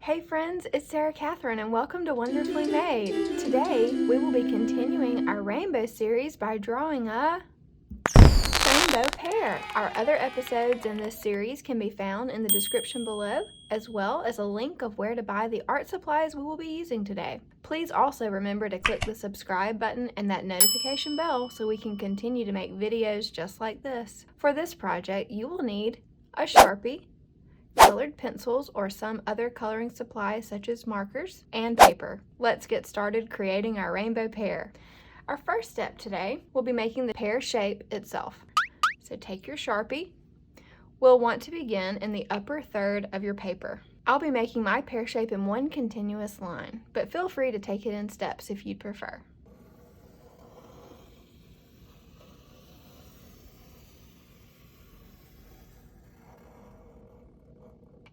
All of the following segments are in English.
Hey friends, it's Sarah Catherine and welcome to Wonderfully Made. Today we will be continuing our rainbow series by drawing a rainbow pear. Our other episodes in this series can be found in the description below, as well as a link of where to buy the art supplies we will be using today. Please also remember to click the subscribe button and that notification bell so we can continue to make videos just like this. For this project, you will need a Sharpie, colored pencils or some other coloring supply such as markers, and paper. Let's get started creating our rainbow pear. Our first step today will be making the pear shape itself. So take your Sharpie. We'll want to begin in the upper third of your paper. I'll be making my pear shape in one continuous line, but feel free to take it in steps if you'd prefer.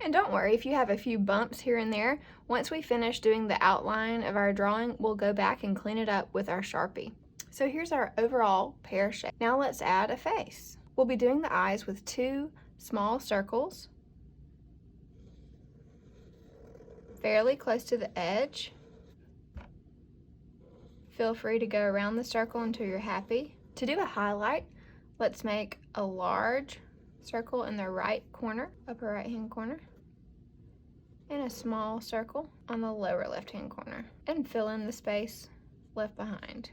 And don't worry if you have a few bumps here and there. Once we finish doing the outline of our drawing, we'll go back and clean it up with our Sharpie. So here's our overall pear shape. Now let's add a face. We'll be doing the eyes with 2 small circles, fairly close to the edge. Feel free to go around the circle until you're happy. To do a highlight, let's make a large circle in the right corner, upper right hand corner, and a small circle on the lower left hand corner, and fill in the space left behind.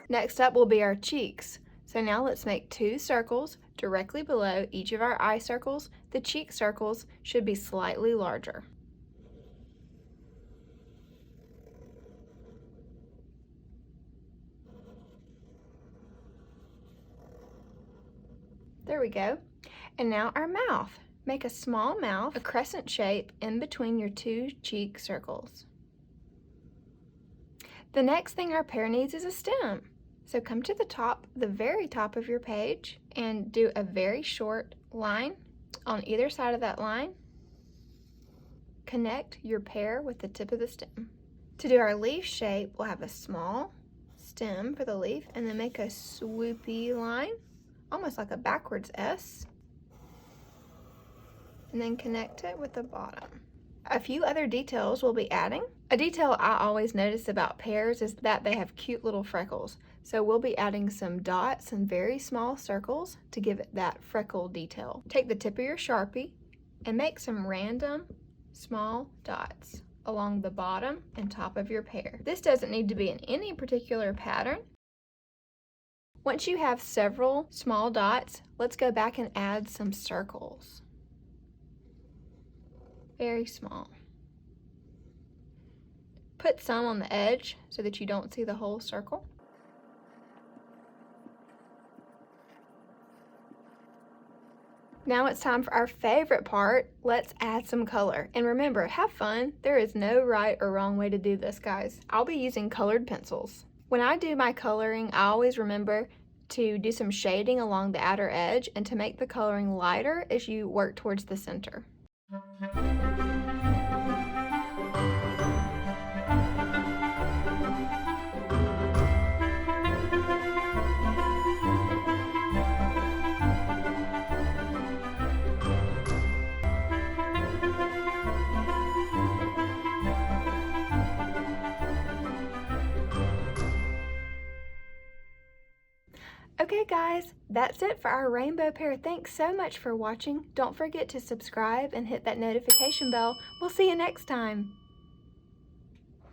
Next up will be our cheeks. So now let's make 2 circles directly below each of our eye circles. The cheek circles should be slightly larger. There we go. And now our mouth. Make a small mouth, a crescent shape in between your 2 cheek circles. The next thing our pear needs is a stem. So come to the top, the very top of your page, and do a very short line on either side of that line. Connect your pear with the tip of the stem. To do our leaf shape, we'll have a small stem for the leaf and then make a swoopy line, almost like a backwards S, and then connect it with the bottom. A few other details we'll be adding. A detail I always notice about pears is that they have cute little freckles. So we'll be adding some dots and very small circles to give it that freckle detail. Take the tip of your Sharpie and make some random small dots along the bottom and top of your pear. This doesn't need to be in any particular pattern. Once you have several small dots, let's go back and add some circles. Very small. Put some on the edge so that you don't see the whole circle. Now it's time for our favorite part. Let's add some color. And remember, have fun. There is no right or wrong way to do this, guys. I'll be using colored pencils. When I do my coloring, I always remember to do some shading along the outer edge and to make the coloring lighter as you work towards the center. Okay guys, that's it for our rainbow pear. Thanks so much for watching. Don't forget to subscribe and hit that notification bell. We'll see you next time.